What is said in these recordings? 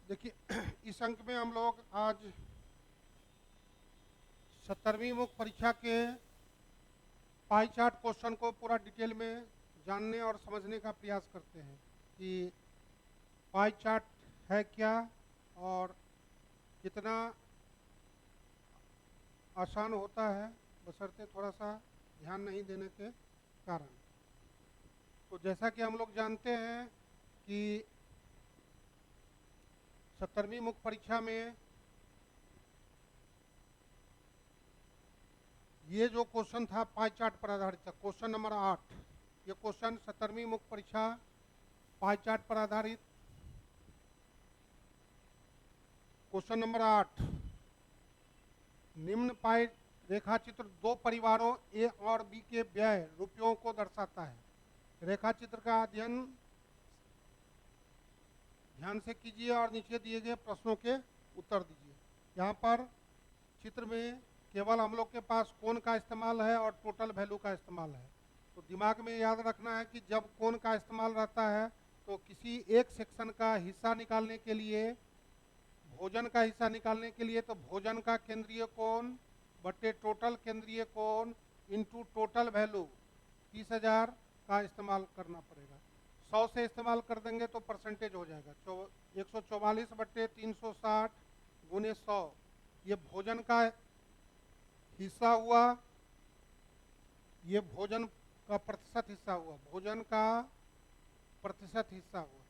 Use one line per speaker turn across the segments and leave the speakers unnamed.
देखिए इस अंक में हम लोग आज 17वीं मुख्य परीक्षा के पाई चार्ट क्वेश्चन को पूरा डिटेल में जानने और समझने का प्रयास करते हैं कि पाई चार्ट है क्या और कितना आसान होता है, बशर्ते थोड़ा सा ध्यान नहीं देने के कारण। तो जैसा कि हम लोग जानते हैं कि 17वीं मुख्य परीक्षा में ये जो क्वेश्चन था पाई चार्ट पर आधारित था, क्वेश्चन नंबर 8। ये क्वेश्चन 17वीं मुख्य परीक्षा पाई चार्ट पर आधारित क्वेश्चन नंबर 8। निम्न पाई रेखा चित्र दो परिवारों ए और बी के व्यय रुपयों को दर्शाता है। रेखा चित्र का अध्ययन ध्यान से कीजिए और नीचे दिए गए प्रश्नों के उत्तर दीजिए। यहाँ पर चित्र में केवल हम लोग के पास कोण का इस्तेमाल है और टोटल वैल्यू का इस्तेमाल है। तो दिमाग में याद रखना है कि जब कोण का इस्तेमाल रहता है तो किसी एक सेक्शन का हिस्सा निकालने के लिए, भोजन का हिस्सा निकालने के लिए, तो भोजन का केंद्रीय कोण बटे टोटल केंद्रीय कोण इंटू टोटल वैल्यू 30,000 का इस्तेमाल करना पड़ेगा। 100 से इस्तेमाल कर देंगे तो परसेंटेज हो जाएगा 144 बटे 360 गुने 100। ये भोजन का हिस्सा हुआ, ये भोजन का प्रतिशत हिस्सा हुआ, भोजन का प्रतिशत हिस्सा हुआ।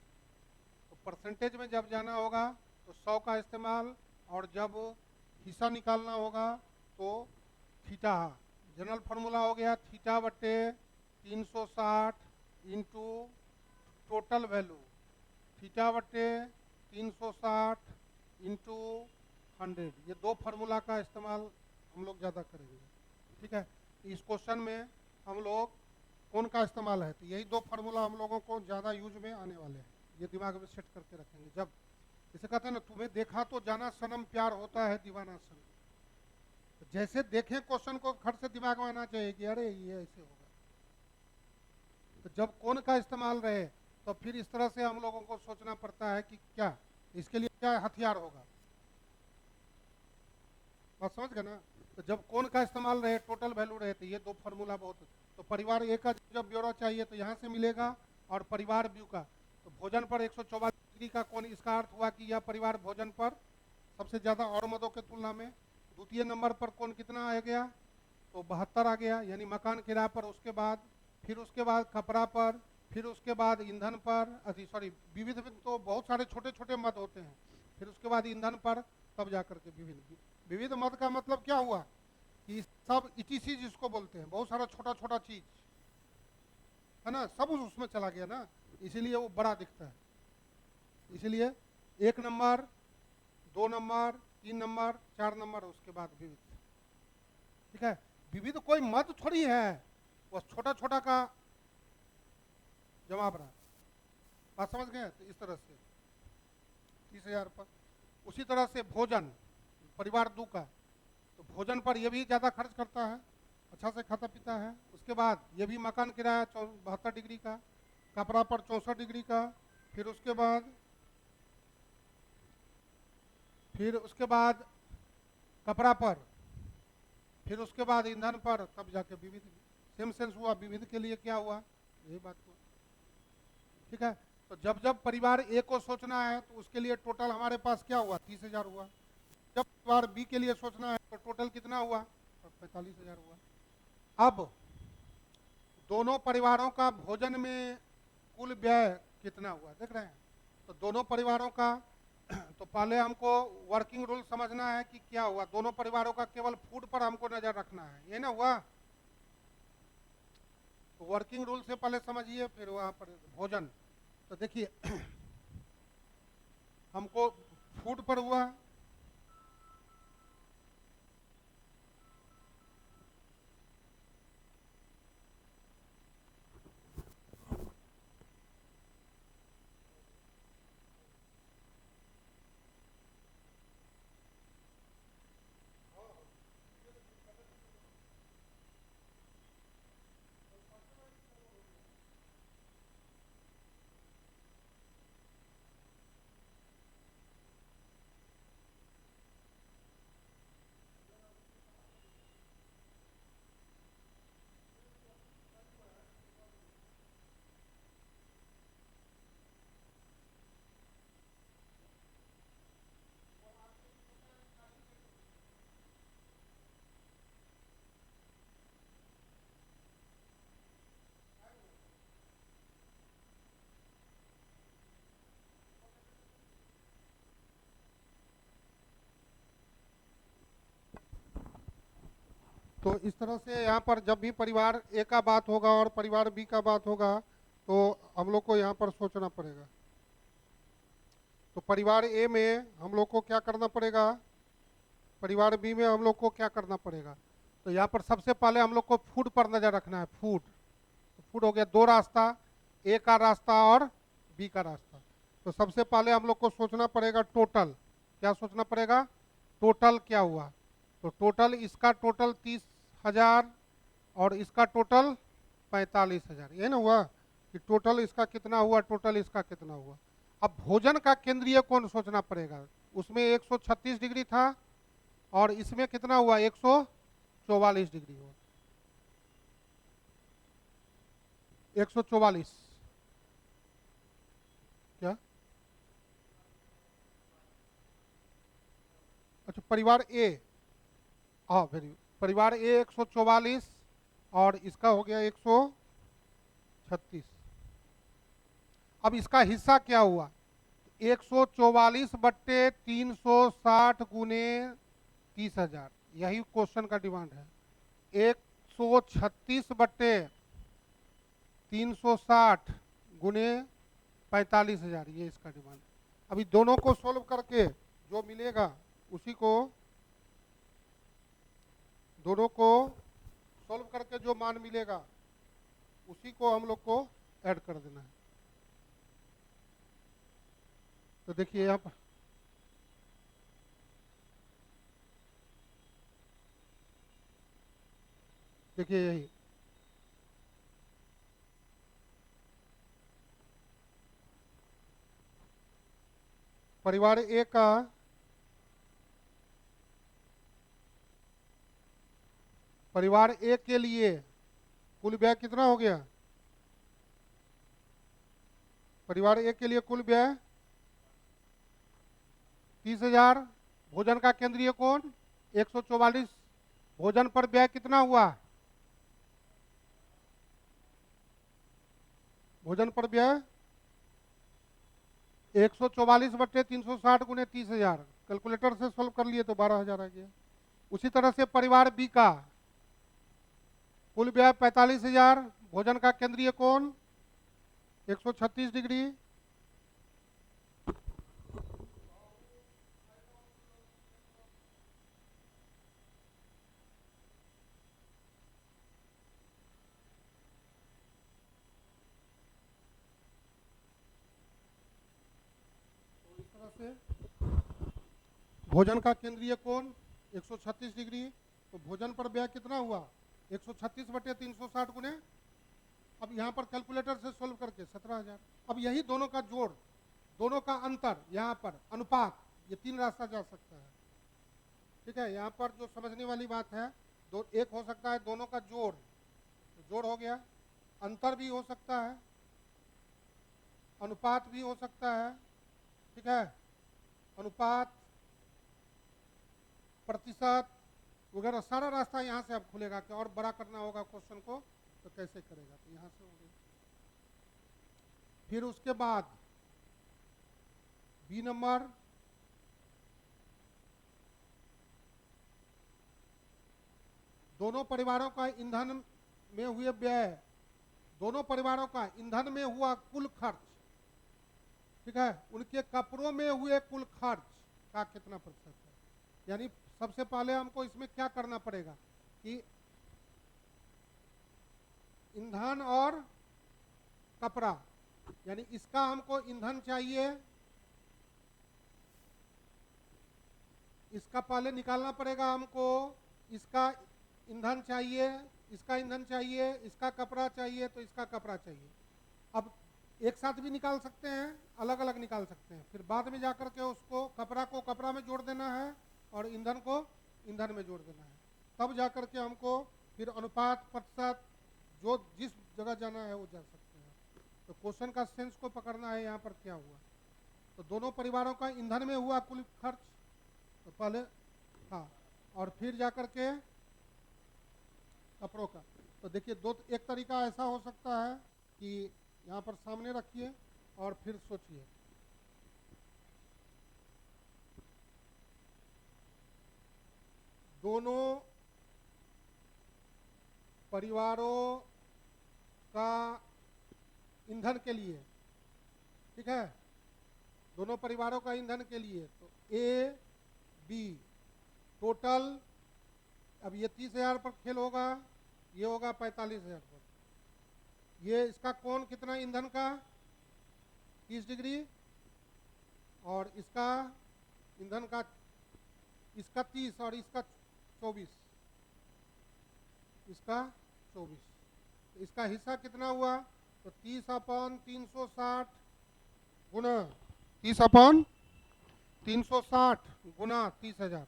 तो परसेंटेज में जब जाना होगा तो 100 का इस्तेमाल, और जब हिस्सा निकालना होगा तो थीटा, जनरल फार्मूला हो गया थीटा बटे 360 इंटू टोटल वैल्यू, थीटा बटे 360 इंटू 100। ये दो फार्मूला का इस्तेमाल हम लोग ज़्यादा करेंगे, ठीक है। इस क्वेश्चन में हम लोग कोण का इस्तेमाल है, तो यही दो फार्मूला हम लोगों को ज़्यादा यूज में आने वाले हैं। ये दिमाग में सेट करके रखेंगे। जब इसे कहते हैं ना, तुम्हें देखा तो जाना सनम प्यार होता है दीवाना सनम, तो जैसे देखें क्वेश्चन को खट से दिमाग में आना चाहिए कि अरे ये ऐसे होगा। तो जब कोण का इस्तेमाल रहे तो फिर इस तरह से हम लोगों को सोचना पड़ता है कि क्या इसके लिए क्या हथियार होगा। बात समझ गए ना। तो जब कोण का इस्तेमाल रहे, टोटल वैल्यू रहे, तो ये दो फार्मूला बहुत। तो परिवार ए का जब ब्यौरा चाहिए तो यहाँ से मिलेगा, और परिवार बी का, तो भोजन पर 144 डिग्री का कोण, इसका अर्थ हुआ कि यह परिवार भोजन पर सबसे ज़्यादा और मदों के तुलना में। द्वितीय नंबर पर कोण कितना आ गया, तो 72 आ गया, यानी मकान किराए पर। उसके बाद फिर उसके बाद कपड़ा पर, फिर उसके बाद ईंधन पर, सॉरी विविध में तो बहुत सारे छोटे छोटे मद होते हैं, फिर उसके बाद ईंधन पर, तब जाकर के विविध। विविध मद का मतलब क्या हुआ कि सब इटीसी जिसको बोलते हैं, बहुत सारा छोटा छोटा चीज है ना, सब उसमें चला गया ना, इसीलिए वो बड़ा दिखता है। इसीलिए 1 नंबर, 2 नंबर, 3 नंबर, 4 नंबर, उसके बाद विविध, ठीक है। विविध कोई मद थोड़ी है, वो छोटा छोटा का जवाब रहा। बात समझ गए। तो इस तरह से 30,000 पर। उसी तरह से भोजन, परिवार दू का, तो भोजन पर ये भी ज़्यादा खर्च करता है, अच्छा से खाता पीता है। उसके बाद ये भी मकान किराया 72 डिग्री का, कपड़ा पर 64 डिग्री का, फिर उसके बाद कपड़ा पर, फिर उसके बाद ईंधन पर, तब जाके विविध। सेम सेंस हुआ, विविध के लिए क्या हुआ, यही बात हुआ, ठीक है। तो जब जब परिवार ए को सोचना है तो उसके लिए टोटल हमारे पास क्या हुआ, 30,000 हुआ। जब परिवार बी के लिए सोचना है तो टोटल कितना हुआ, तो 45,000 हुआ। अब दोनों परिवारों का भोजन में कुल व्यय कितना हुआ, देख रहे हैं। तो दोनों परिवारों का तो पहले हमको वर्किंग रूल समझना है कि क्या हुआ। दोनों परिवारों का केवल फूड पर हमको नजर रखना है, ये ना हुआ। तो वर्किंग रूल से पहले समझिए, फिर वहाँ पर भोजन। तो देखिए हमको फूड पर हुआ, तो इस तरह से यहाँ पर जब भी परिवार ए का बात होगा और परिवार बी का बात होगा तो हम लोग को यहाँ पर सोचना पड़ेगा। तो परिवार ए में हम लोग को क्या करना पड़ेगा, परिवार बी में हम लोग को क्या करना पड़ेगा। तो यहाँ पर सबसे पहले हम लोग को फूड पर नजर रखना है। फूड, तो फूड हो गया दो रास्ता, ए का रास्ता और बी का रास्ता। तो सबसे पहले हम लोग को सोचना पड़ेगा टोटल, क्या सोचना पड़ेगा, टोटल क्या हुआ। तो टोटल इसका टोटल 30,000 और इसका टोटल 45,000, ये ना हुआ कि टोटल इसका कितना हुआ, टोटल इसका कितना हुआ। अब भोजन का केंद्रीय कोण सोचना पड़ेगा, उसमें 136 डिग्री था और इसमें कितना हुआ, 144 डिग्री हुआ, 144 क्या, अच्छा परिवार ए, हाँ वेरी, परिवार ए 144 और इसका हो गया 136। अब इसका हिस्सा क्या हुआ, 144/360 गुने 30,000, यही क्वेश्चन का डिमांड है। 136/360 गुने 45,000, ये इसका डिमांड है। अभी दोनों को सोल्व करके जो मिलेगा उसी को, दोनों को सोल्व करके जो मान मिलेगा उसी को हम लोग को ऐड कर देना है। तो देखिए यहाँ पर देखिए यही परिवार ए का परिवार ए के लिए कुल व्यय कितना हो गया, परिवार ए के लिए कुल व्यय 30,000, भोजन का केंद्रीय कोण 144, भोजन पर व्यय कितना हुआ, भोजन पर व्यय 144/360 गुने 30,000, कैलकुलेटर से सोल्व कर लिए तो 12,000 आ गया। उसी तरह से परिवार बी का कुल व्यय 45,000, भोजन का केंद्रीय कोण 136 डिग्री, से भोजन का केंद्रीय कोण 136 डिग्री, तो भोजन पर व्यय कितना हुआ 136/360 गुने, अब यहाँ पर कैलकुलेटर से सोल्व करके 17,000। अब यही दोनों का जोड़, दोनों का अंतर, यहाँ पर अनुपात, ये तीन रास्ता जा सकता है। ठीक है, यहाँ पर जो समझने वाली बात है, दो एक हो सकता है दोनों का जोड़, तो जोड़ हो गया, अंतर भी हो सकता है, अनुपात भी हो सकता है। ठीक है, अनुपात, प्रतिशत वगैरह सारा रास्ता यहाँ से अब खुलेगा कि और बड़ा करना होगा क्वेश्चन को तो कैसे करेगा, तो यहाँ से हो गया। फिर उसके बाद बी नंबर, दोनों परिवारों का ईंधन में हुए व्यय, दोनों परिवारों का ईंधन में हुआ कुल खर्च, ठीक है, उनके कपड़ों में हुए कुल खर्च का कितना प्रतिशत है। यानी सबसे पहले हमको इसमें क्या करना पड़ेगा कि ईंधन और कपड़ा, यानी इसका हमको ईंधन चाहिए, इसका पहले निकालना पड़ेगा हमको, इसका ईंधन चाहिए, इसका ईंधन चाहिए, इसका कपड़ा चाहिए, तो इसका कपड़ा चाहिए। अब एक साथ भी निकाल सकते हैं, अलग अलग निकाल सकते हैं, फिर बाद में जाकर के उसको कपड़ा को कपड़ा में जोड़ देना है और ईंधन को ईंधन में जोड़ देना है, तब जाकर के हमको फिर अनुपात, प्रतिशत, जो जिस जगह जाना है वो जा सकते हैं। तो क्वेश्चन का सेंस को पकड़ना है, यहाँ पर क्या हुआ, तो दोनों परिवारों का ईंधन में हुआ कुल खर्च, तो पहले हाँ, और फिर जाकर के कपड़ों का। तो देखिए दो, एक तरीका ऐसा हो सकता है कि यहाँ पर सामने रखिए और फिर सोचिए, परिवारों का ईंधन के लिए, ठीक है, दोनों परिवारों का ईंधन के लिए, तो ए बी टोटल, अब ये 30,000 पर खेल होगा, ये होगा 45,000 पर। ये इसका कोण कितना ईंधन का, 30 डिग्री, और इसका ईंधन का, इसका 30 और इसका 24, इसका 24, तो इसका हिस्सा कितना हुआ, तो 30/360 गुना 30/360 गुना 30,000,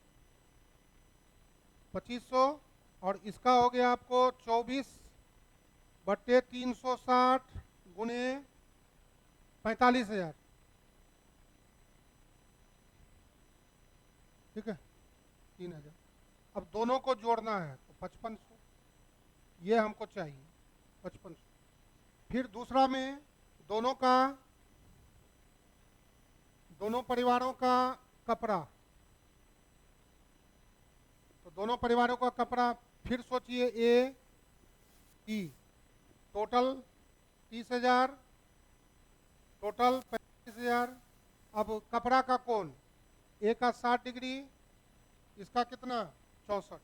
2500, और इसका हो गया आपको 24/360 गुने 45,000, ठीक है, 3,000। अब दोनों को जोड़ना है तो 5500, ये हमको चाहिए 5500। फिर दूसरा में दोनों परिवारों का कपड़ा, तो दोनों परिवारों का कपड़ा फिर सोचिए, ए ई टोटल 30,000, टोटल 35,000। अब कपड़ा का कोण, ए का 60 डिग्री, इसका कितना 64,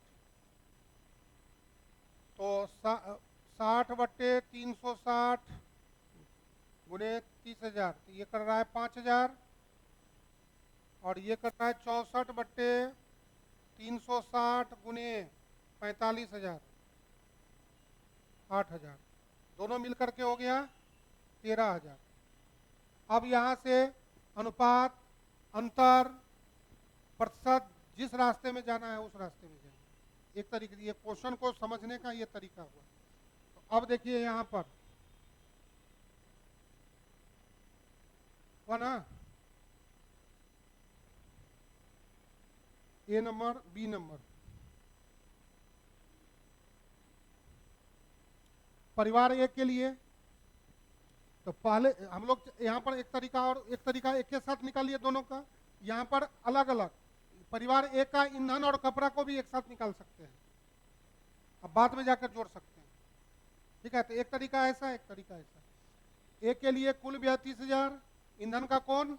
तो 60/360 गुने 30,000, तो ये कर रहा है 5,000, और ये कर रहा है 64/360 गुने 45,000, 8,000, दोनों मिलकर के हो गया 13,000। अब यहाँ से अनुपात, अंतर, प्रतिशत, जिस रास्ते में जाना है उस रास्ते में जाएंगे। एक तरीके, ये क्वेश्चन को समझने का ये तरीका हुआ। तो अब देखिए यहाँ पर हुआ ना, ए नंबर, बी नंबर, परिवार एक के लिए, तो पहले हम लोग यहाँ पर एक तरीका और एक तरीका एक के साथ निकालिए दोनों का, यहाँ पर अलग अलग परिवार एक का ईंधन और कपड़ा को भी एक साथ निकाल सकते हैं, अब बाद में जाकर जोड़ सकते हैं, ठीक है। तो एक तरीका ऐसा, एक तरीका ऐसा। एक के लिए कुल व्यय 30,000, ईंधन का कोण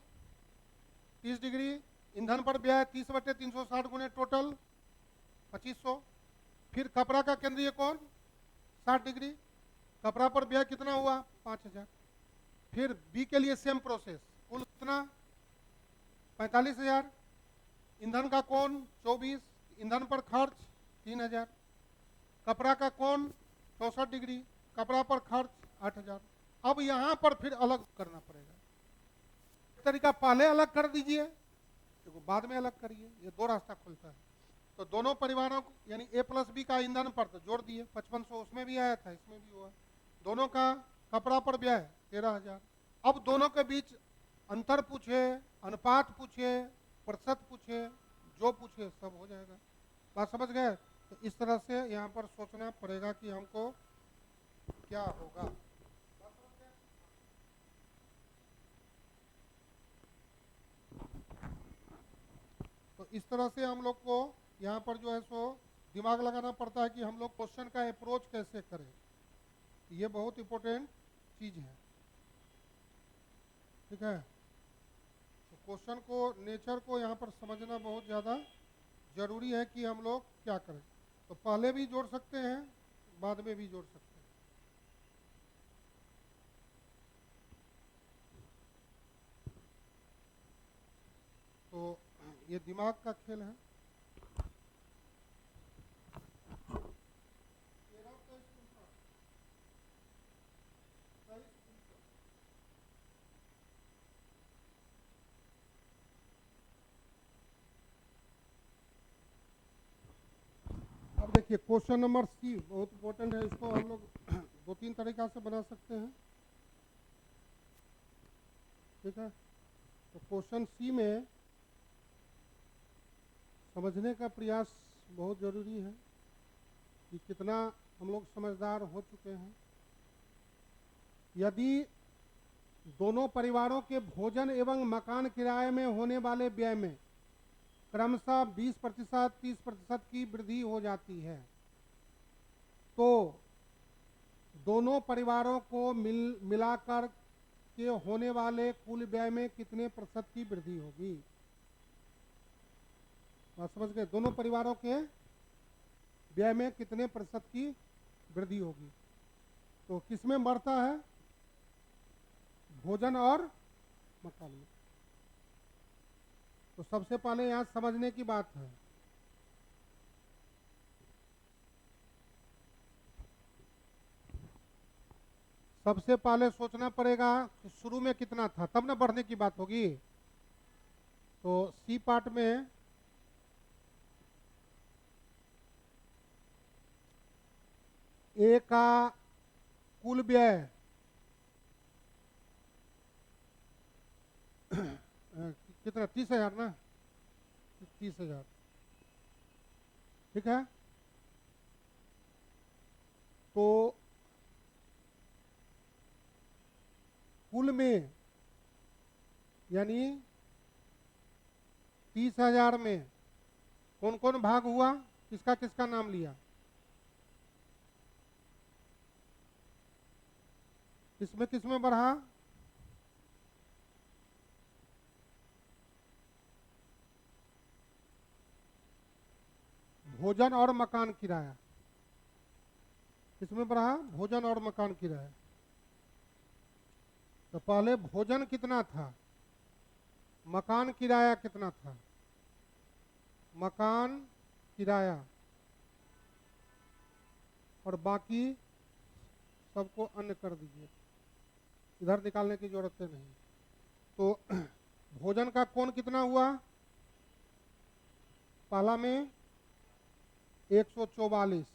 30 डिग्री, ईंधन पर व्यय 30/360 गुने टोटल 2500। फिर कपड़ा का केंद्रीय कोण 60 डिग्री, कपड़ा पर व्यय कितना हुआ 5,000। फिर बी के लिए सेम प्रोसेस, कुल कितना 45,000, ईंधन का कोण 24, ईंधन पर खर्च 3,000, कपड़ा का कोण 64 डिग्री, कपड़ा पर खर्च 8,000। अब यहाँ पर फिर अलग करना पड़ेगा, एक तरीका पहले अलग कर दीजिए, देखो बाद में अलग करिए, ये दो रास्ता खुलता है। तो दोनों परिवारों को यानी ए प्लस बी का ईंधन पर तो जोड़ दिए 5500, उसमें भी आया था, इसमें भी हुआ। दोनों का कपड़ा पर व्यय 13,000। अब दोनों के बीच अंतर पूछे, अनुपात पूछे, प्रतिशत पूछे, जो पूछे सब हो जाएगा। बात समझ गए? तो इस तरह से यहाँ पर सोचना पड़ेगा कि हमको क्या होगा। तो इस तरह से हम लोग को यहाँ पर जो है सो दिमाग लगाना पड़ता है कि हम लोग क्वेश्चन का अप्रोच कैसे करें, ये बहुत इम्पोर्टेंट चीज़ है, ठीक है। तो क्वेश्चन को, नेचर को यहाँ पर समझना बहुत ज़्यादा ज़रूरी है कि हम लोग क्या करें। तो पहले भी जोड़ सकते हैं, बाद में भी जोड़ सकते हैं। तो ये दिमाग का खेल है। अब देखिए क्वेश्चन नंबर सी बहुत इंपॉर्टेंट है, इसको हम लोग दो तीन तरीका से बना सकते हैं, ठीक है। तो क्वेश्चन सी में समझने का प्रयास बहुत ज़रूरी है कि कितना हम लोग समझदार हो चुके हैं। यदि दोनों परिवारों के भोजन एवं मकान किराए में होने वाले व्यय में क्रमशः 20%, 30% की वृद्धि हो जाती है, तो दोनों परिवारों को मिलाकर के होने वाले कुल व्यय में कितने प्रतिशत की वृद्धि होगी? बात समझ गए? दोनों परिवारों के व्यय में कितने प्रतिशत की वृद्धि होगी? तो किसमें बढ़ता है? भोजन और मकान में। तो सबसे पहले यहां समझने की बात है, सबसे पहले सोचना पड़ेगा कि शुरू में कितना था, तब ना बढ़ने की बात होगी। तो सी पार्ट में ए का कुल व्यय कितना? 30,000 ना, 30,000, ठीक है। तो कुल में यानी 30,000 में कौन कौन भाग हुआ, किसका किसका नाम लिया? किसमें किसमें बढ़ा? भोजन और मकान किराया। किसमें बढ़ा? भोजन और मकान किराया। तो पहले भोजन कितना था, मकान किराया कितना था? मकान किराया और बाकी सबको अन्य कर दीजिए, इधर निकालने की जरूरत नहीं। तो भोजन का कौन कितना हुआ? पहला में 144,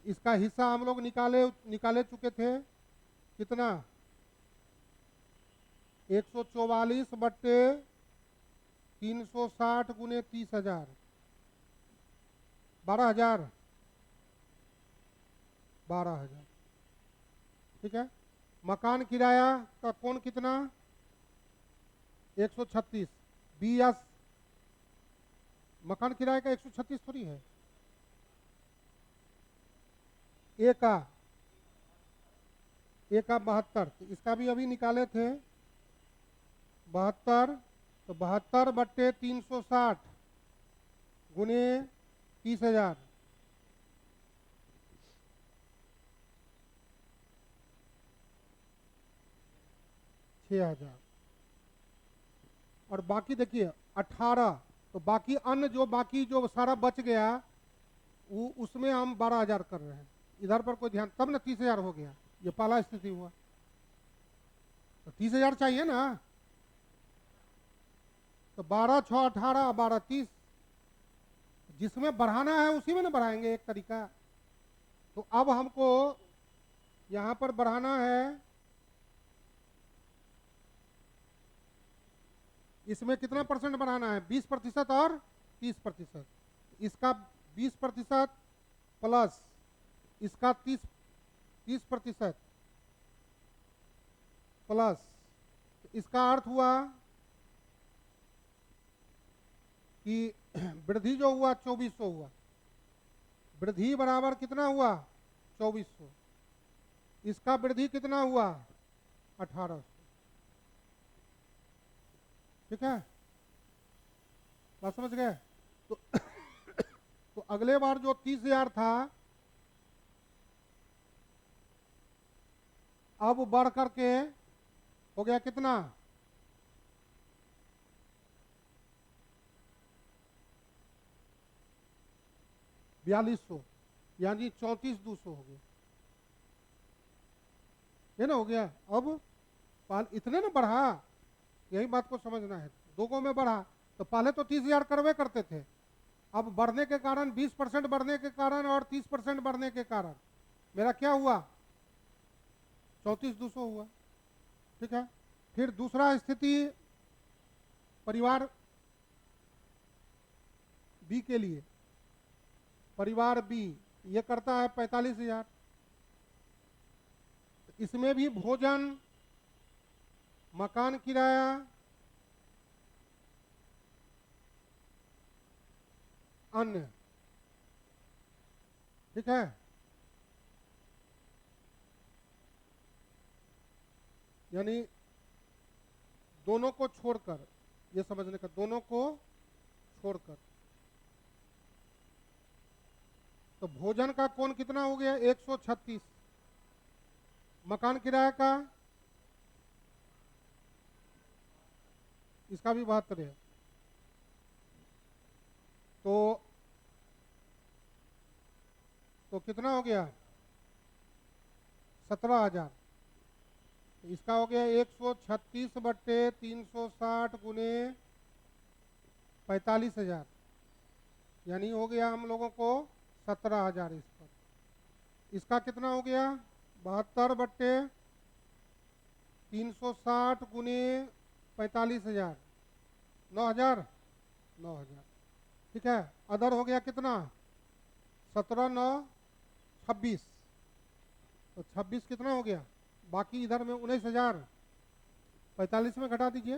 इसका हिस्सा हम लोग निकाले चुके थे। कितना? 144 बट्टे 360 गुने 30,000, 12,000, 12,000, ठीक है। मकान किराया का कौन कितना? 136। बी एस मकान किराए का 136 थोड़ी है। ए का 72, तो इसका भी अभी निकाले थे 72। तो 72 बट्टे 360 गुने 30,000, 6,000। और बाकी देखिए 18, तो बाकी अन्य बाकी जो सारा बच गया वो उसमें हम 12,000 कर रहे हैं। इधर पर कोई ध्यान, तब ना 30,000 हो गया। ये पहला स्थिति हुआ। तो 30,000 चाहिए ना, तो 12 6 18 12 30, जिसमें बढ़ाना है उसी में ना बढ़ाएंगे एक तरीका। तो अब हमको यहां पर बढ़ाना है, इसमें कितना परसेंट बढ़ाना है? 20% और 30%। इसका 20% प्लस इसका 30% प्लस, इसका अर्थ हुआ कि वृद्धि जो हुआ 2400 हुआ। वृद्धि बराबर कितना हुआ? 2400। इसका वृद्धि कितना हुआ? 1800, ठीक है। बात समझ गए? तो तो अगले बार जो 30,000 था अब बढ़ करके हो गया कितना? 4200, यानी 34,200 हो गया। ये ना हो गया। अब इतने ना बढ़ा, यही बात को समझना है। दो में बढ़ा, तो पहले तो 30,000 करवे करते थे। अब बढ़ने के कारण 20% बढ़ने के कारण और 30% बढ़ने के कारण मेरा क्या हुआ? 34,200 हुआ, ठीक है। फिर दूसरा स्थिति परिवार बी के लिए। परिवार बी ये करता है 45,000। इसमें भी भोजन, मकान किराया, अन्य, ठीक है। यानी दोनों को छोड़कर, ये समझने का, दोनों को छोड़कर। तो भोजन का कौन कितना हो गया? 136। मकान किराया का, इसका भी 72 है। तो कितना हो गया? 17,000। इसका हो गया 136 बट्टे 360 गुने 45,000, यानी हो गया हम लोगों को 17,000 इस पर। इसका कितना हो गया? 72 बट्टे 360 गुने 45,000, 9,000। 9,000, ठीक है। अदर हो गया कितना? 17 9 26, तो 26 कितना हो गया? बाकी इधर में 19,000, 45 में घटा दीजिए।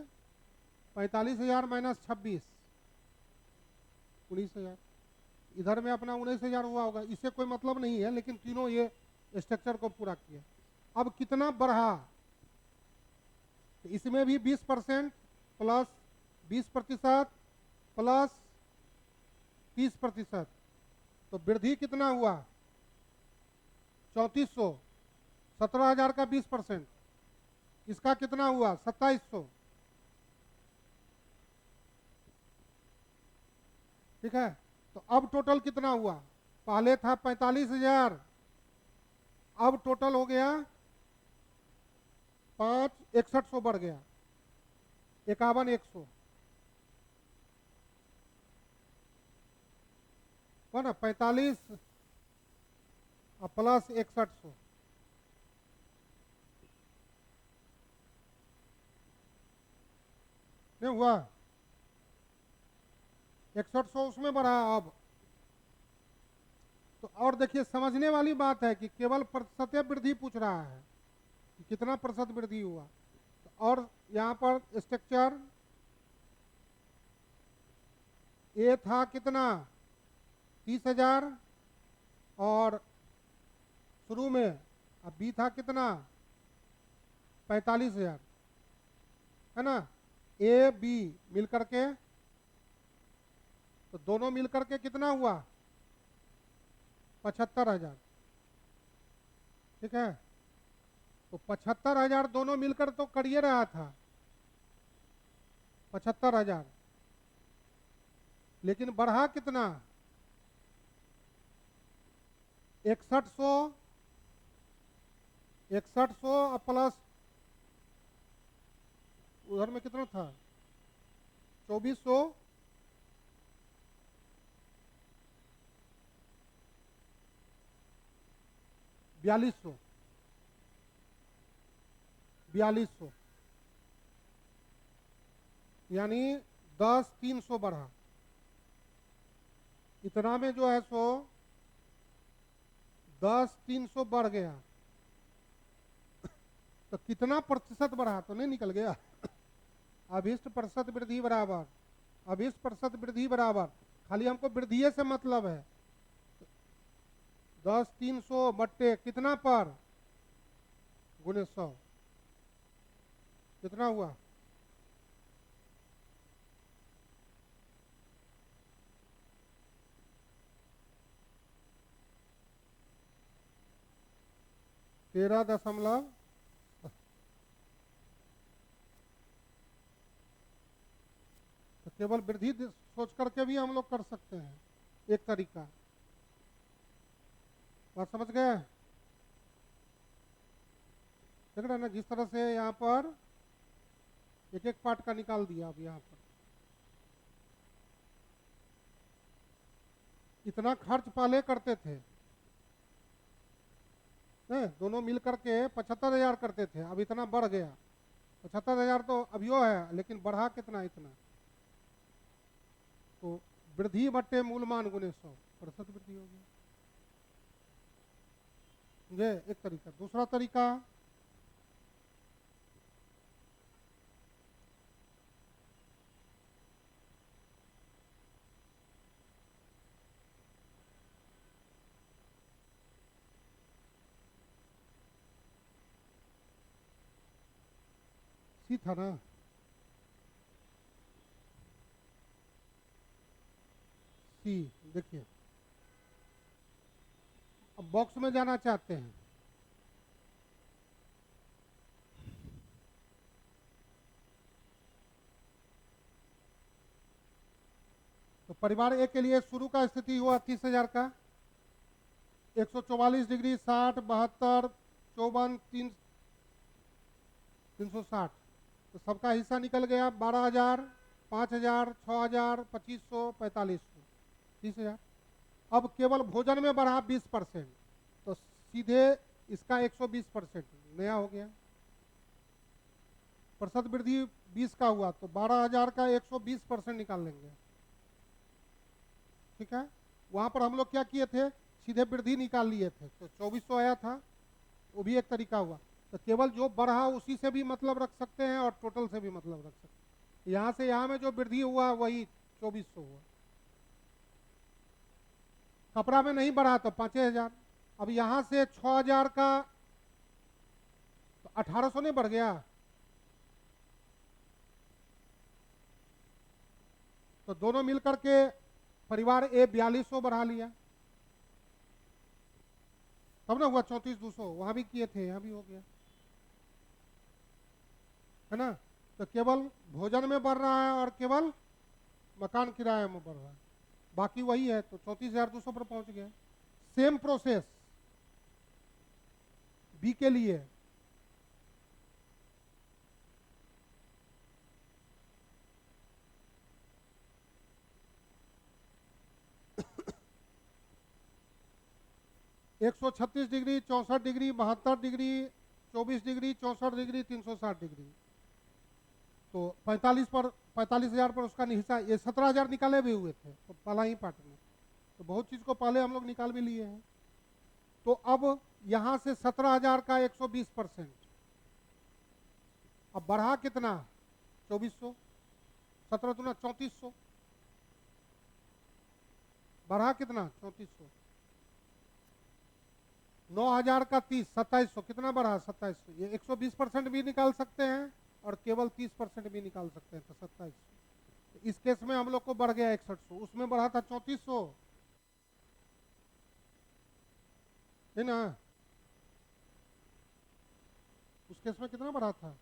45,000 माइनस 26, 19,000। इधर में अपना 19,000 हुआ होगा, इससे कोई मतलब नहीं है, लेकिन तीनों ये स्ट्रक्चर को पूरा किया। अब कितना बढ़ा? तो इसमें भी 20% प्लस 20% प्लस 30%, तो वृद्धि कितना हुआ? 3400। 17,000 का 20%, इसका कितना हुआ? 2700, ठीक है। तो अब टोटल कितना हुआ? पहले था 45,000, अब टोटल हो गया 6100 बढ़ गया, 51,100 हुआ ना। 45 प्लस 6100, नहीं हुआ? 6100 उसमें बढ़ा। अब तो और देखिए, समझने वाली बात है कि केवल प्रतिशत वृद्धि पूछ रहा है कि कितना प्रतिशत वृद्धि हुआ। तो और यहाँ पर स्ट्रक्चर ए था कितना? 30,000, और शुरू में अब बी था कितना? 45,000, है ना। ए बी मिलकर के, तो दोनों मिलकर के कितना हुआ? 75,000, ठीक है। तो 75,000 दोनों मिलकर तो कर ही रहा था 75,000, लेकिन बढ़ा कितना? 6100, 6100 प्लस उधर में कितना था? 2400, 4200, 4200, यानी 10,300 बढ़ा। इतना में जो है सो 10,300 बढ़ गया। तो कितना प्रतिशत बढ़ा? तो नहीं निकल गया। अभिष्ट प्रतिशत वृद्धि बराबर अभिष्ट प्रतिशत वृद्धि बराबर, खाली हमको वृद्धि से मतलब है। 10,300 बट्टे कितना पर? गुने 100, कितना हुआ? तेरह दशमलव, तो केवल वृद्धि सोच करके भी हम लोग कर सकते हैं, एक तरीका। बात समझ गए? देख रहे हैं ना, जिस तरह से यहाँ पर एक एक पार्ट का निकाल दिया। अब यहाँ पर इतना खर्च पहले करते थे, दोनों मिल करके 75,000 करते थे, अब इतना बढ़ गया। 75,000 तो अभियो है, लेकिन बढ़ा कितना? इतना। तो वृद्धि बट्टे मूलमान गुने 100, प्रतिशत वृद्धि हो गया। ये एक तरीका। दूसरा तरीका, सी था ना, सी। देखिए अब बॉक्स में जाना चाहते हैं, तो परिवार ए के लिए शुरू का स्थिति हुआ 30,000 का, 144 डिग्री 60 72 54 360, तो सबका हिस्सा निकल गया 12,000 5,000 6,000 2,500 4,500 30,000। अब केवल भोजन में बढ़ा 20%, तो सीधे इसका 120% नया हो गया। प्रतिशत वृद्धि 20 का हुआ तो 12,000 का 120% निकाल लेंगे, ठीक है। वहां पर हम लोग क्या किए थे, सीधे वृद्धि निकाल लिए थे, तो 2400 आया था, वो भी एक तरीका हुआ। तो केवल जो बढ़ा उसी से भी मतलब रख सकते हैं और टोटल से भी मतलब रख सकते हैं। यहाँ से यहाँ में जो वृद्धि हुआ वही 2400 हुआ। कपड़ा में नहीं बढ़ा तो 5,000। अब यहाँ से 6,000 का तो 1,800 नहीं बढ़ गया, तो दोनों मिलकर के परिवार ए 4,200 बढ़ा लिया, तब ना हुआ 34,200। वहां भी किए थे, यहाँ भी हो गया, है ना। तो केवल भोजन में बढ़ रहा है और केवल मकान किराए में बढ़ रहा है, बाकी वही है, तो 34,200 पर पहुंच गया। सेम प्रोसेस बी के लिए, एक 136 degree 64 degree 72 degree 24 degree 64 degree 360 degree, तो 45,000 पर उसका हिस्सा, ये 17,000 निकाले भी हुए थे तो पहला ही पार्ट में, तो बहुत चीज को पहले हम लोग निकाल भी लिए हैं। तो अब यहां से 17,000 का 120%, अब बढ़ा कितना 2400, 17 दूना 3400, बढ़ा कितना 3400, 9,000 का 30 2700, कितना बढ़ा 2700। ये 120% भी निकाल सकते हैं और केवल 30% भी निकाल सकते हैं, तो 2700। इस केस में हम लोग को बढ़ गया 6100, उसमें बढ़ा था 3400, है ना। उस केस में कितना बढ़ा था,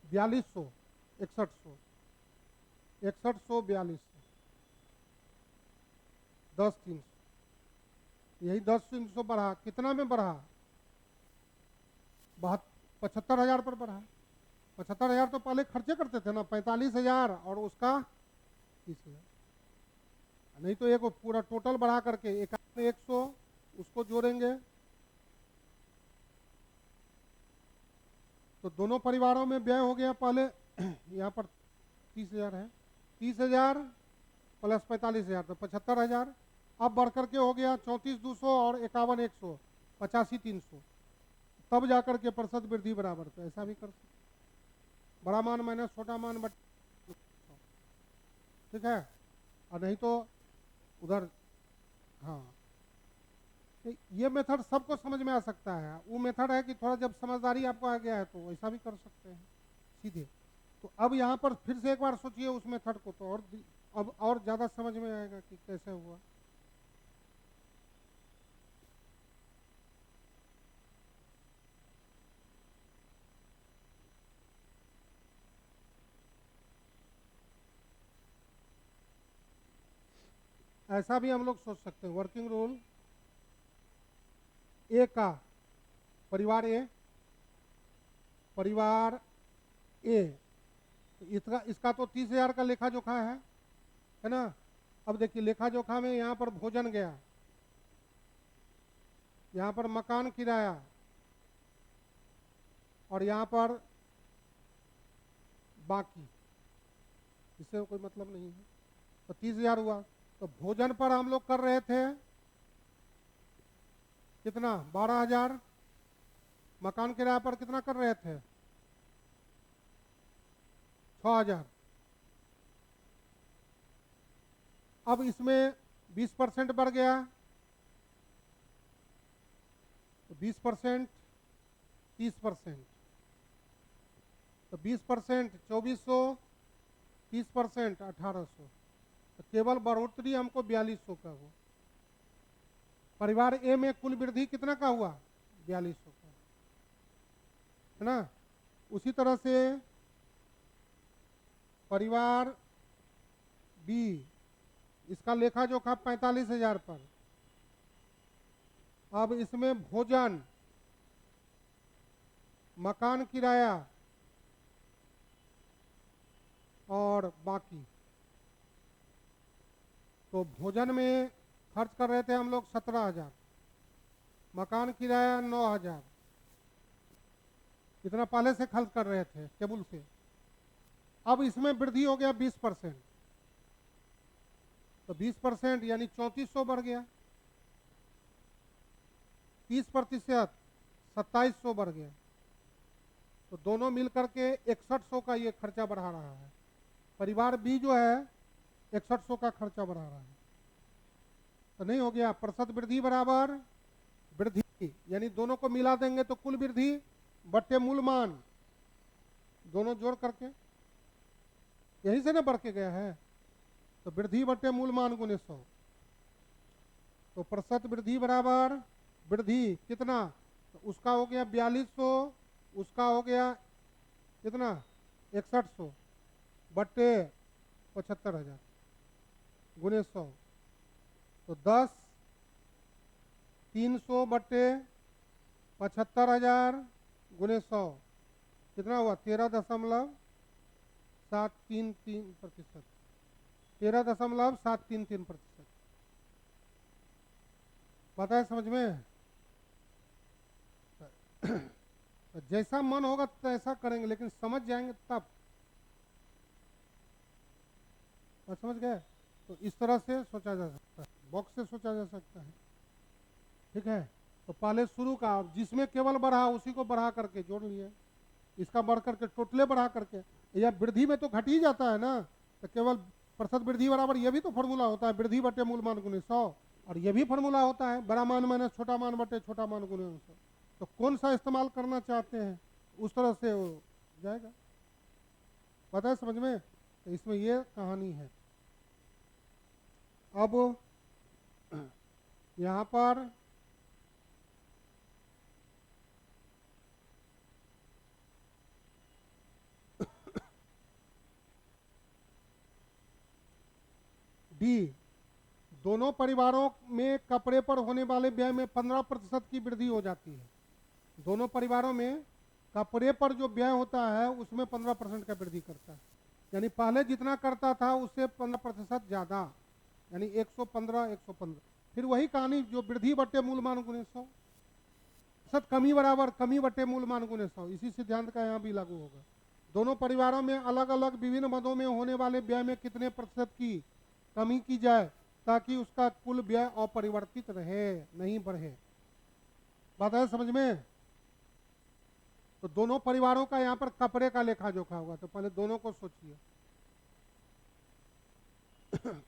4,200 6100 6100 4200 10,300, यही 10,300 बढ़ा, कितना में बढ़ा 75,000 पर बढ़ा। 75,000 तो पहले खर्चे करते थे ना, 45,000 और उसका 30,000, नहीं तो एक पूरा टोटल बढ़ा करके 100 उसको जोड़ेंगे, तो दोनों परिवारों में व्यय हो गया पहले यहाँ पर 30,000 है, 30,000 प्लस 45,000 तो 75,000। अब बढ़ करके हो गया 34,200 और 51,100 85,300, तब जाकर के प्रतिशत वृद्धि बराबर, तो ऐसा भी कर सकते, बड़ा मान माइनस छोटा मान बट, ठीक है। और नहीं तो उधर, हाँ ये मेथड सबको समझ में आ सकता है। वो मेथड है कि थोड़ा जब समझदारी आपको आ गया है तो वैसा भी कर सकते हैं सीधे। तो अब यहाँ पर फिर से एक बार सोचिए उस मेथड को, तो और अब और ज़्यादा समझ में आएगा कि कैसे हुआ। ऐसा भी हम लोग सोच सकते हैं, वर्किंग रूल ए का, परिवार ए इसका तो 30,000 का लेखा जोखा है ना। अब देखिए लेखा जोखा में यहाँ पर भोजन गया, यहाँ पर मकान किराया, और यहाँ पर बाकी, इससे कोई मतलब नहीं है, तो 30,000 हुआ। तो भोजन पर हम लोग कर रहे थे कितना 12,000, मकान किराया पर कितना कर रहे थे 6,000। अब इसमें 20% बढ़ गया, 20%, 30%, तो 20% 2400, 30% 1800, तो केवल बढ़ोतरी हमको 4200 का हुआ। परिवार ए में कुल वृद्धि कितना का हुआ? 4200 का, है ना। उसी तरह से परिवार बी, इसका लेखा जोखा 45,000 पर। अब इसमें भोजन, मकान किराया और बाकी, तो भोजन में खर्च कर रहे थे हम लोग 17,000, मकान किराया 9,000, इतना पहले से खर्च कर रहे थे टेबल से। अब इसमें वृद्धि हो गया 20%, तो 20% यानी 3400 बढ़ गया। 30% 2700 बढ़ गया, तो दोनों मिलकर के 6100 का ये खर्चा बढ़ा रहा है। परिवार बी जो है 6100 का खर्चा बढ़ा रहा है, तो नहीं हो गया। प्रतिशत वृद्धि बराबर वृद्धि, यानी दोनों को मिला देंगे तो कुल वृद्धि बट्टे मूल मान, दोनों जोड़ करके यही से ना बढ़ के गया है, तो वृद्धि बट्टे मूल मान गुने 100, तो प्रतिशत वृद्धि बराबर वृद्धि कितना, तो उसका हो गया 4200, उसका हो गया कितना 6100 बट्टे 75,000 गुने 100, तो 10, 300 बट्टे 75,000 गुने 100 कितना हुआ? 13.733%, 13.733%। पता है समझ में? तो जैसा मन होगा तो ऐसा करेंगे, लेकिन समझ जाएंगे तब। समझ गए? तो इस तरह से सोचा जा सकता है, बॉक्स से सोचा जा सकता है, ठीक है। तो पहले शुरू का, जिसमें केवल बढ़ा उसी को बढ़ा करके जोड़ लिए, इसका बढ़ करके टोटले बढ़ा करके, या वृद्धि में तो घट ही जाता है ना, तो केवल प्रतिशत वृद्धि बराबर, ये भी तो फॉर्मूला होता है, वृद्धि बटे मूल मान गुने 100, और ये भी फॉर्मूला होता है बड़ा मान माइनस छोटा मान बटे छोटा मान गुने 100। तो कौन सा इस्तेमाल करना चाहते हैं उस तरह से वो जाएगा। पता है समझ में? तो इसमें ये कहानी है। अब यहाँ पर डी, दोनों परिवारों में कपड़े पर होने वाले व्यय में 15% की वृद्धि हो जाती है। दोनों परिवारों में कपड़े पर जो व्यय होता है उसमें 15% का वृद्धि करता है, यानी पहले जितना करता था उससे 15% ज़्यादा, यानी 115, 115। फिर वही कहानी जो वृद्धि बटे मूल मान गुने 100, सत कमी बराबर कमी बटे मूल मान गुने 100, इसी सिद्धांत का यहाँ भी लागू होगा। दोनों परिवारों में अलग अलग विभिन्न मदों में होने वाले व्यय में कितने प्रतिशत की कमी की जाए ताकि उसका कुल व्यय अपरिवर्तित रहे, नहीं बढ़े। बात है समझ में? तो दोनों परिवारों का यहाँ पर कपड़े का लेखा जोखा होगा, तो पहले दोनों को सोचिए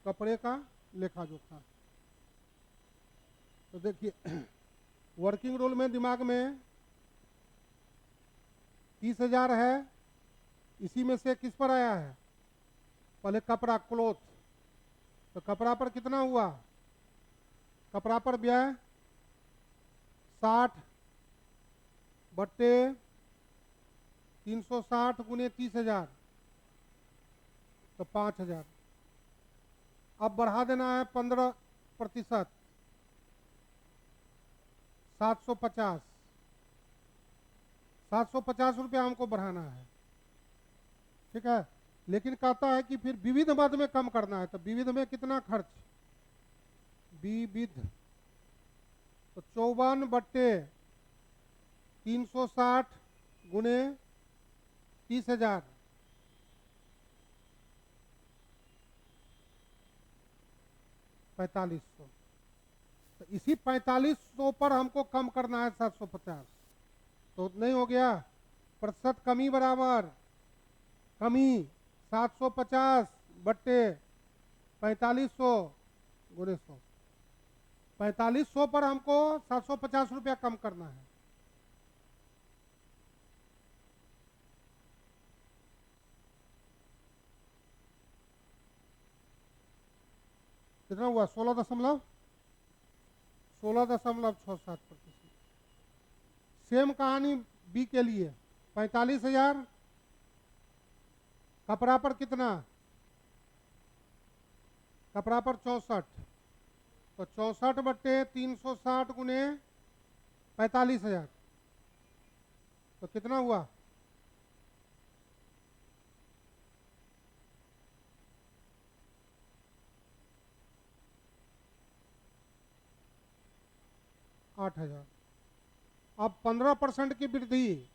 कपड़े का लेखा जोखा। तो देखिए वर्किंग रोल में दिमाग में 30,000 है, इसी में से किस पर आया है? पहले कपड़ा, क्लोथ, तो कपड़ा पर कितना हुआ? कपड़ा पर व्यय 60 बट्टे 360 गुने 30,000, तो 5,000। अब बढ़ा देना है 15%, 750, 750 रुपया हमको बढ़ाना है, ठीक है। लेकिन कहता है कि फिर विविध मद में कम करना है, तो विविध में कितना खर्च? विविध, तो 54 बट्टे 360 गुने 30,000, 4500। तो इसी 4500 पर हमको कम करना है 750, तो नहीं हो गया। प्रतिशत कमी बराबर कमी 750 बट्टे 4500 गुने 100, 4500 पर हमको 750 रुपया कम करना है। कितना हुआ? 16.67%। सेम कहानी बी के लिए 45,000, कपड़ा पर कितना? कपड़ा पर 64, तो 64/360 गुने 45,000, तो कितना हुआ? 8,000। अब 15% की वृद्धि,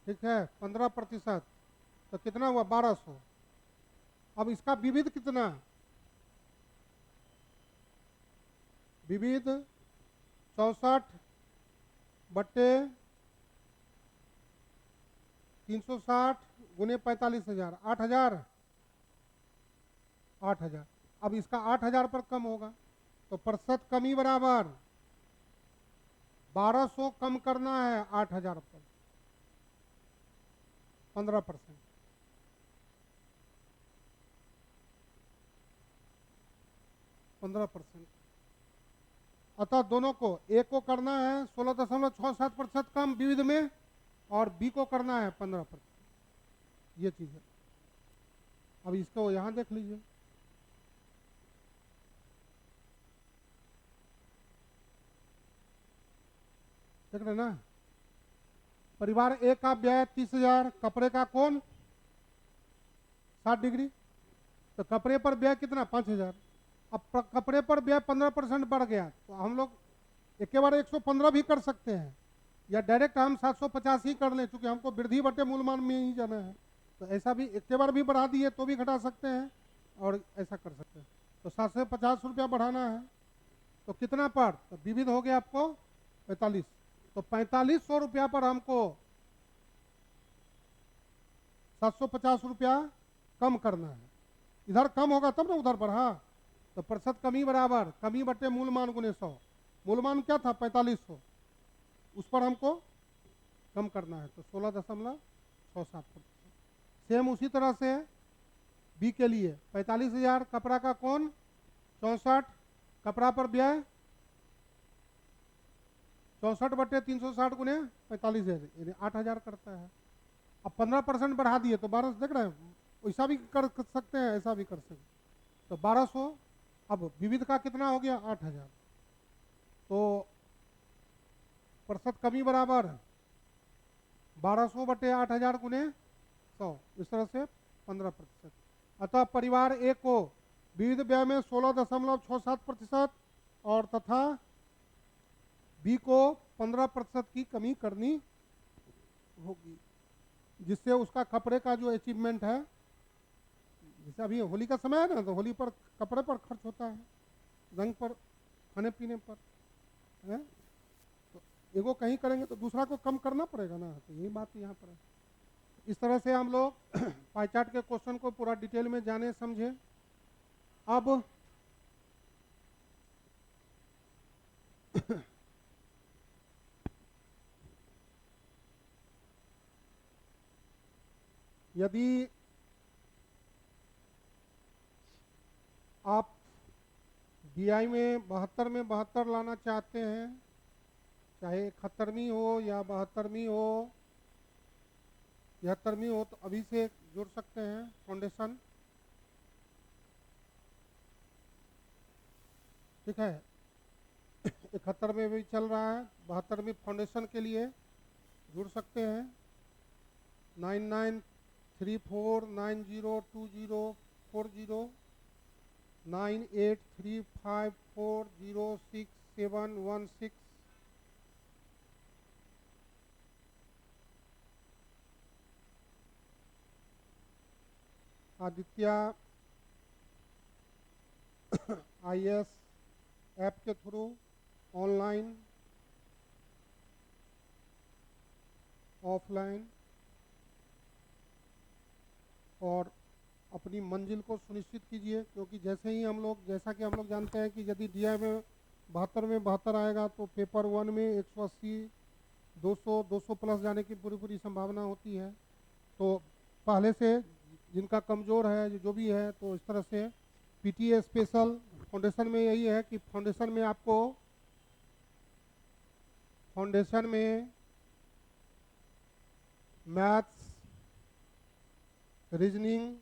ठीक है, 15%, तो कितना हुआ? 1200। अब इसका विविध कितना? विविध 64/360 गुने 45,000, 8,000। 8,000। अब इसका 8,000 पर कम होगा, तो प्रतिशत कमी बराबर 1200 कम करना है 8,000 पर, 15%। 15%। अतः दोनों को, ए को करना है 16.67% कम विविध में, और बी को करना है 15%। ये चीज है। अब इसको यहां देख लीजिए, देख रहे ना? परिवार ए का व्यय 30,000, कपड़े का कोण 60 डिग्री, तो कपड़े पर व्यय कितना? 5,000। अब कपड़े पर व्यय 15% बढ़ गया, तो हम लोग एक बार 115 भी कर सकते हैं, या डायरेक्ट हम 750 ही कर लें, क्योंकि हमको वृद्धि बटे मूलमान में ही जाना है। तो ऐसा भी एक बार भी बढ़ा दिए तो भी घटा सकते हैं, और ऐसा कर सकते हैं। तो 750 रुपया बढ़ाना है, तो कितना पर? तो विविध हो गया आपको 45, तो 4500 रुपया पर हमको 750 रुपया कम करना है। इधर कम होगा तब ना उधर बढ़ा, तो प्रतिशत कमी बराबर कमी बटे मूलमान गुने 100। मूलमान क्या था? 4500, उस पर हमको कम करना है, तो 16.67%। सेम उसी तरह से बी के लिए 45,000, कपड़ा का कोण 64, कपड़ा पर व्यय 64/360 गुने 45,000, यानी 8,000 करता है। अब 15% बढ़ा दिए तो 1200, देख रहे हैं? वैसा भी कर सकते हैं, ऐसा भी कर सकते हैं, तो 1200। अब विविध का कितना हो गया? 8,000, तो प्रतिशत कमी बराबर 1200/8,000 गुने 100, इस तरह से 15%। अतः परिवार ए को विविध व्यय में 16.67% और तथा बी को 15% की कमी करनी होगी, जिससे उसका कपड़े का जो अचीवमेंट है, जैसे अभी होली का समय है ना, तो होली पर कपड़े पर खर्च होता है, रंग पर, खाने पीने पर है, तो एगो कहीं करेंगे तो दूसरा को कम करना पड़ेगा ना, तो यही बात यहाँ पर है। इस तरह से हम लोग पाई चार्ट के क्वेश्चन को पूरा डिटेल में जाने समझे। अब यदि आप बीआई में 72 लाना चाहते हैं, चाहे 71वीं हो या 72वीं हो, 73वीं हो, तो अभी से जुड़ सकते हैं फाउंडेशन, ठीक है? 71 में भी चल रहा है, 72वीं फाउंडेशन के लिए जुड़ सकते हैं। 9934902040, 9835406716। आदित्य IAS ऐप के थ्रू ऑनलाइन, ऑफलाइन और अपनी मंजिल को सुनिश्चित कीजिए, क्योंकि जैसा कि हम लोग जानते हैं कि यदि DI में 72 आएगा तो पेपर 1 में 180, 200 प्लस जाने की पूरी संभावना होती है। तो पहले से जिनका कमज़ोर है, जो भी है, तो इस तरह से PTA स्पेशल फाउंडेशन में यही है कि फाउंडेशन में मैथ्स, रीजनिंग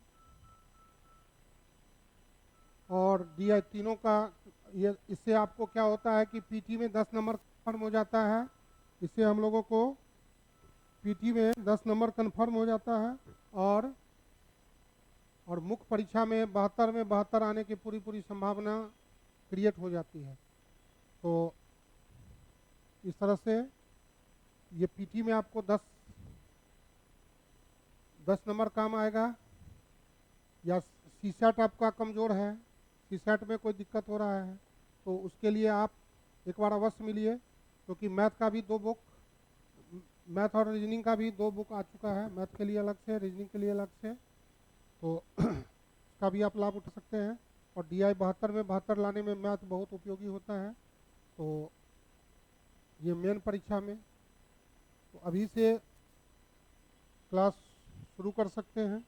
और DI तीनों का, ये इससे आपको क्या होता है कि PT में 10 नंबर कन्फर्म हो जाता है। इससे हम लोगों को PT में 10 नंबर कन्फर्म हो जाता है और मुख्य परीक्षा में 72 आने की पूरी संभावना क्रिएट हो जाती है। तो इस तरह से ये PT में आपको 10 नंबर काम आएगा। या CSAT आपका कमज़ोर है, CSAT में कोई दिक्कत हो रहा है, तो उसके लिए आप एक बार अवश्य मिलिए, क्योंकि मैथ और रीजनिंग का भी 2 बुक आ चुका है, मैथ के लिए अलग से, रीजनिंग के लिए अलग से, तो इसका भी आप लाभ उठा सकते हैं। और DI 72 में 72 लाने में मैथ बहुत उपयोगी होता है। तो ये मेन परीक्षा में तो अभी से क्लास शुरू कर सकते हैं।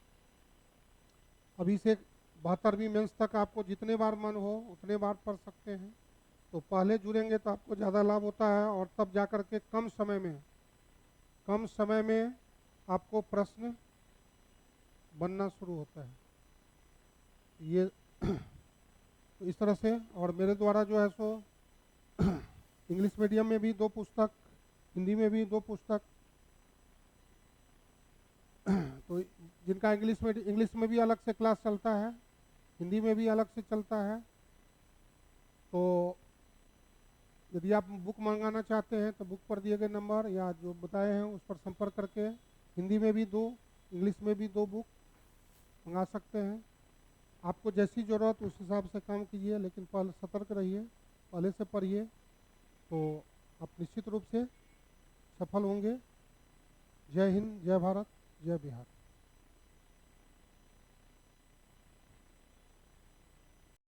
अभी से 72वीं मेंस तक आपको जितने बार मन हो उतने बार पढ़ सकते हैं। तो पहले जुड़ेंगे तो आपको ज़्यादा लाभ होता है, और तब जा कर के कम समय में आपको प्रश्न बनना शुरू होता है। ये तो इस तरह से, और मेरे द्वारा जो है सो इंग्लिश मीडियम में भी 2 पुस्तक, हिंदी में भी 2 पुस्तक, तो जिनका इंग्लिश में भी अलग से क्लास चलता है, हिंदी में भी अलग से चलता है। तो यदि आप बुक मंगाना चाहते हैं तो बुक पर दिए गए नंबर या जो बताए हैं उस पर संपर्क करके हिंदी में भी 2, इंग्लिश में भी 2 बुक मंगा सकते हैं। आपको जैसी ज़रूरत उस हिसाब से काम कीजिए, लेकिन पहले सतर्क रहिए, पहले से पढ़िए, तो आप निश्चित रूप से सफल होंगे। जय हिंद, जय भारत, जय बिहार।